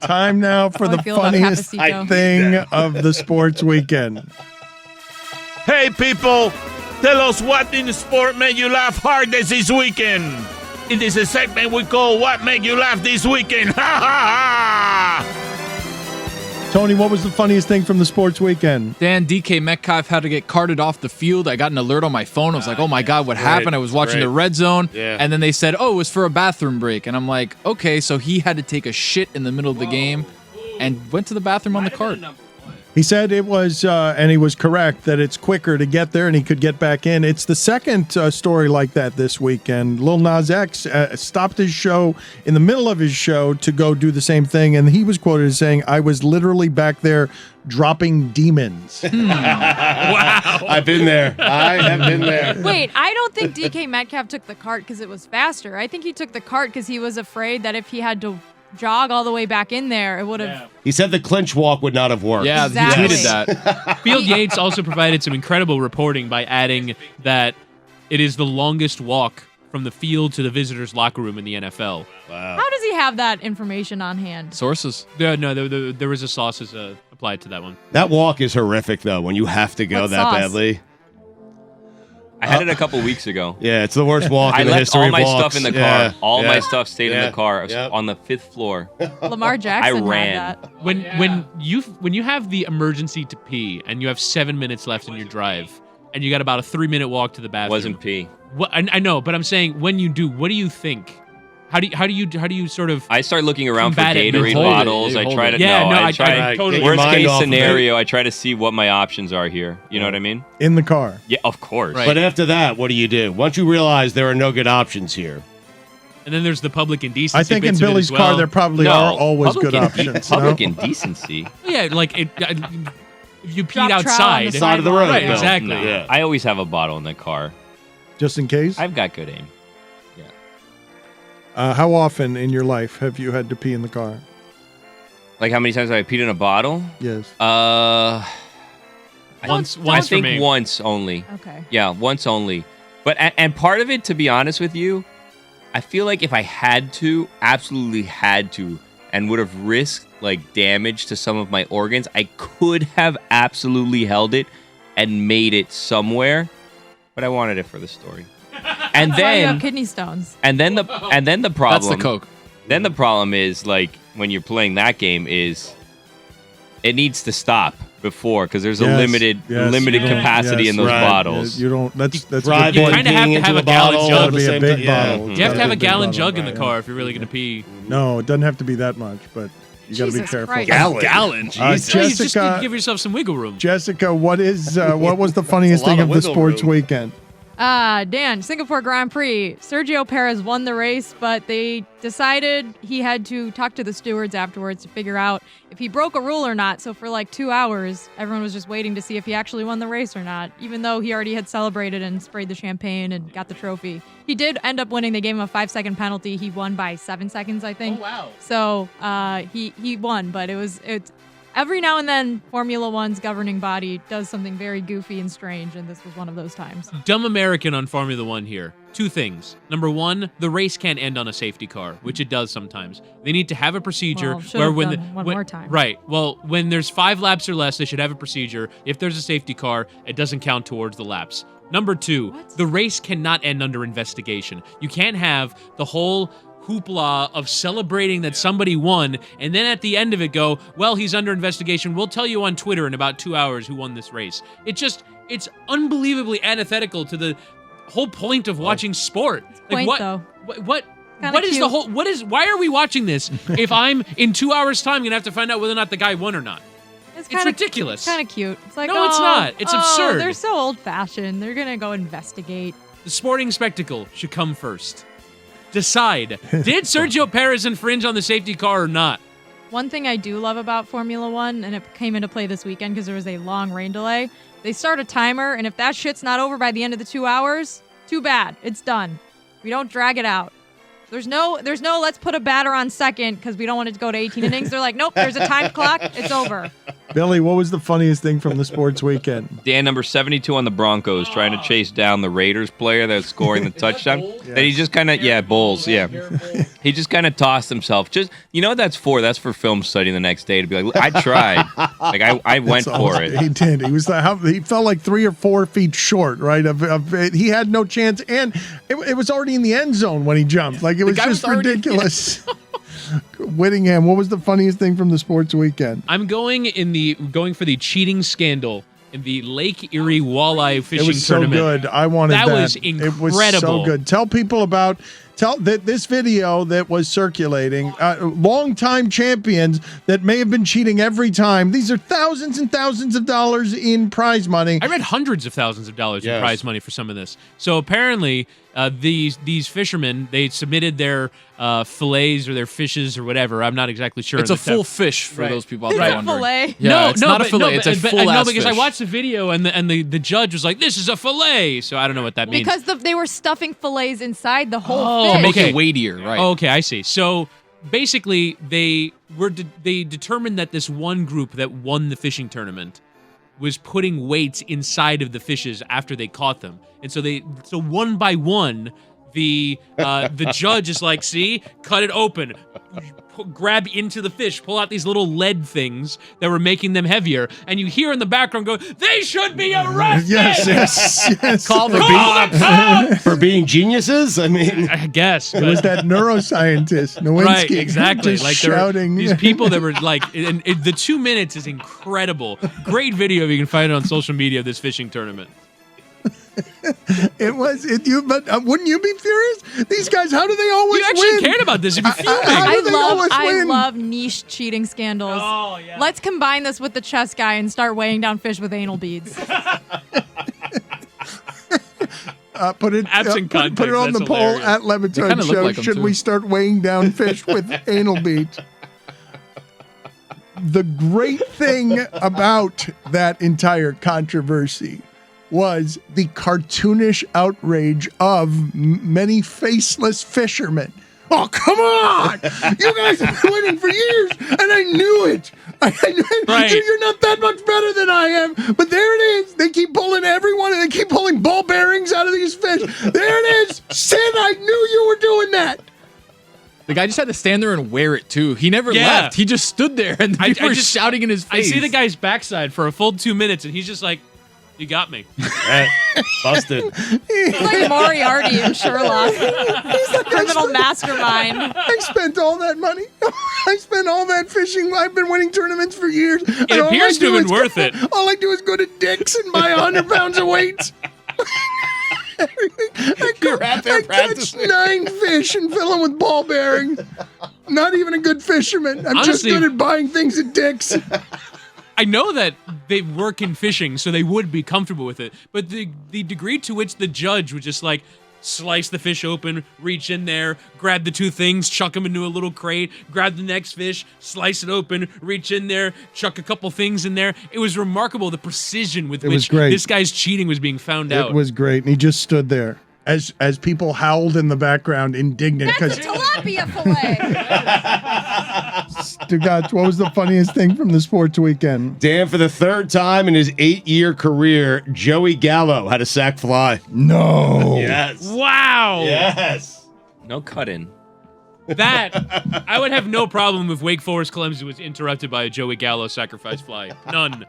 Time now for the funniest thing of the sports weekend. Hey, people, tell us what in the sport made you laugh hardest this weekend. It is a segment we call What Made You Laugh This Weekend. Ha, ha, ha! Tony, what was the funniest thing from the sports weekend? Dan, DK Metcalf had to get carted off the field. I got an alert on my phone. I was like, oh my God, what happened? I was watching the red zone. Yeah. And then they said, oh, it was for a bathroom break. And I'm like, okay, so he had to take a shit in the middle of the game and went to the bathroom on the cart. He said it was, and he was correct, that it's quicker to get there and he could get back in. It's the second story like that this weekend. Lil Nas X stopped his show in the middle of his show to go do the same thing. And he was quoted as saying, I was literally back there dropping demons. Wow. I've been there. I have been there. Wait, I don't think DK Metcalf took the cart because it was faster. I think he took the cart because he was afraid that if he had to jog all the way back in there, it would have... Yeah. He said the clinch walk would not have worked. Yeah, exactly. He tweeted that. Field Yates also provided some incredible reporting by adding that it is the longest walk from the field to the visitors' locker room in the NFL. Wow. How does he have that information on hand? Sources. There was a sauce applied to that one. That walk is horrific, though, when you have to go What that sauce? badly. I had it a couple weeks ago. Yeah, it's the worst walk in the history all of my walks. stuff in the car. Yeah. All Yeah. my stuff stayed in Yeah. the car. I was Yep. on the 5th floor. Lamar Jackson I ran. had that. When you have the emergency to pee and you have 7 minutes left in your drive and you got about a 3-minute walk to the bathroom. Wasn't pee. What I know, but I'm saying when you do, what do you think? How do you sort of? I start looking around for combat it. Gatorade Hold it. bottles. You I hold try it. to I try totally. Get your worst mind case off of it. scenario. I try to see what my options are here. You know what I mean? In the car. Yeah, of course. Right. But after that, what do? Once you realize there are no good options here. And then there's the public indecency. I think in bits of it Billy's as well. car there probably No, are always public good inde- options. Public no? indecency. Yeah, like it. If you peed Drop trowel on outside, the Side of the road. right? Bill. Exactly. No. Yeah. I always have a bottle in the car. Just in case? I've got good aim. How often in your life have you had to pee in the car? Like how many times have I peed in a bottle? Yes. Once I for think me. once only. Okay. Yeah, once only. But and part of it, to be honest with you, I feel like if I had to, absolutely had to, and would have risked like damage to some of my organs, I could have absolutely held it and made it somewhere. But I wanted it for the story. And That's why you have then kidney stones. and then the problem. That's the Coke. Then the problem is like when you're playing that game is it needs to stop before because there's a Yes, limited yes, capacity yes, in those right. bottles. You don't. That's a Drive good You point. kinda have to have a gallon It's jug. gotta be a big bottle. You have to have a Big gallon bottle, jug in the right. car if you're really going to pee. No, it doesn't have to be that much, but you got to be Jesus careful. Christ. Gallon. Uh, You just Jessica, give yourself some wiggle room. Jessica, what was the funniest That's a lot thing of of the wiggle sports room. weekend? Dan, Singapore Grand Prix. Sergio Perez won the race, but they decided he had to talk to the stewards afterwards to figure out if he broke a rule or not. So for like 2 hours, everyone was just waiting to see if he actually won the race or not, even though he already had celebrated and sprayed the champagne and got the trophy. He did end up winning. They gave him a 5-second penalty. He won by 7 seconds, I think. Oh, wow. So he won, but it's every now and then Formula One's governing body does something very goofy and strange, and this was one of those times. Dumb American on Formula One here. 2 things. Number 1, the race can't end on a safety car, which it does sometimes. They need to have a procedure Well, should where have when done one more time. Right. Well, when there's 5 laps or less, they should have a procedure. If there's a safety car, it doesn't count towards the laps. Number 2, the race cannot end under investigation. You can't have the whole hoopla of celebrating that somebody won, and then at the end of it go, well, he's under investigation. We'll tell you on Twitter in about 2 hours who won this race. It's unbelievably antithetical to the whole point of watching sport. Point, what, though. what Kinda is the cute. whole, why are we watching this if I'm in 2 hours time going to have to find out whether or not the guy won or not? It's ridiculous. Kind of cute. It's like, No, it's not. It's absurd. They're so old-fashioned. They're gonna go investigate. The sporting spectacle should come first. Decide, did Sergio Perez infringe on the safety car or not? One thing I do love about Formula One, and it came into play this weekend because there was a long rain delay, they start a timer, and if that shit's not over by the end of the 2 hours, too bad. It's done. We don't drag it out. There's no let's put a batter on second because we don't want it to go to 18 innings. They're like, nope, there's a time clock. It's over. Billy, what was the funniest thing from the sports weekend? Dan, number 72 on the Broncos, trying to chase down the Raiders player that's scoring the touchdown. That he just kind of, Bulls, he just kind of tossed himself. Just, you know what that's for? That's for film study the next day to be like, I tried. Like, I went for it. He did. He was he felt like 3 or 4 feet short, right? He had no chance, and it was already in the end zone when he jumped. Like, it was just ridiculous. Whittingham, what was the funniest thing from the sports weekend? I'm going for the cheating scandal in the Lake Erie walleye fishing tournament. It was so good. I wanted that. That was incredible. It was so good. Tell people about this video that was circulating. Longtime champions that may have been cheating every time. These are thousands and thousands of dollars in prize money. I read hundreds of thousands of dollars in prize money for some of this. So apparently, these fishermen, they submitted their fillets or their fishes or whatever. I'm not exactly sure. It's a full fish for those people out there wondering. Fillet. Yeah, it's not a fillet. It's a full-ass because fish. I watched the video and the judge was like, "This is a fillet." So I don't know what that means. Because they were stuffing fillets inside the whole fish. To make it weightier, right? Oh, okay, I see. So basically, they determined that this one group that won the fishing tournament was putting weights inside of the fishes after they caught them, and so one by one, the judge is like, "See, cut it open." Grab into the fish, pull out these little lead things that were making them heavier, and you hear in the background go, "They should be arrested!" Yes. Call the cops! For being geniuses? I mean, I guess. It was that neuroscientist, Nowinski. Right, exactly. Just Like shouting. these people that were like, and the 2 minutes is incredible. Great video if you can find it on social media of this fishing tournament. But wouldn't you be furious? These guys, how do they always You actually win? cared about this if you're filming. I love niche cheating scandals. Oh, yeah. Let's combine this with the chess guy and start weighing down fish with anal beads. Put it Absent put it context, on the that's poll hilarious. at Le Batard kinda look Show. like 'em, Should too. we start weighing down fish with anal beads? The great thing about that entire controversy was the cartoonish outrage of many faceless fishermen. Oh, come on! You guys have been winning for years, and I knew it. Right. You're not that much better than I am, but there it is. They keep pulling everyone, and they keep pulling ball bearings out of these fish. There it is. Sid, I knew you were doing that. The guy just had to stand there and wear it too. He never Yeah. left. He just stood there and people were just- shouting in his I face. see the guy's backside for a full 2 minutes, and he's just like, "You got me." busted. It's like Moriarty in Sherlock. He's a criminal mastermind. I spent all that money. I spent all that fishing. I've been winning tournaments for years. It appears to have been worth it. All I do is go to Dick's and buy 100 pounds of weights. You're out there I catch practicing. 9 fish and fill them with ball bearings. Not even a good fisherman. I'm just Honestly- good at buying things at Dick's. I know that they work in fishing, so they would be comfortable with it. But the degree to which the judge would just like slice the fish open, reach in there, grab the 2 things, chuck them into a little crate, grab the next fish, slice it open, reach in there, chuck a couple things in there. It was remarkable the precision with It was which great. this guy's cheating was being found out. It was great. And he just stood there as people howled in the background, indignant. That's a tilapia fillet. Stugotz, what was the funniest thing from the sports weekend? Dan, for the 3rd time in his 8-year career, Joey Gallo had a sack fly. No. Yes. Wow! Yes. No cut-in. That, I would have no problem if Wake Forest Clemson was interrupted by a Joey Gallo sacrifice fly. None.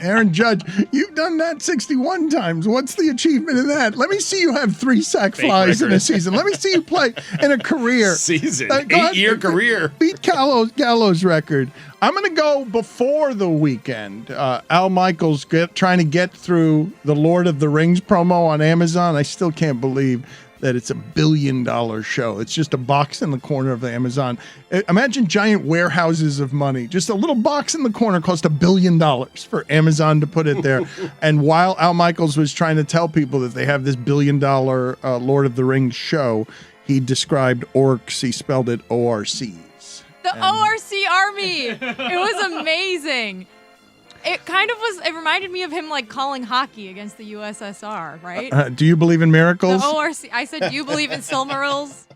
Aaron Judge, you've done that 61 times. What's the achievement in that? Let me see you have 3 sack flies in a season. Let me see you play in a career. Season. Go ahead. 8-year career. Beat Gallo's record. I'm going to go before the weekend. Al Michaels trying to get through the Lord of the Rings promo on Amazon. I still can't believe that it's $1 billion show. It's just a box in the corner of the Amazon. Imagine giant warehouses of money. Just a little box in the corner cost $1 billion for Amazon to put it there. And while Al Michaels was trying to tell people that they have this $1 billion Lord of the Rings show, he described orcs. He spelled it ORCs. The ORC Army. It was amazing. It kind of was, it reminded me of him like calling hockey against the USSR, right? Do you believe in miracles? The ORC. I said, do you believe in Silmarils?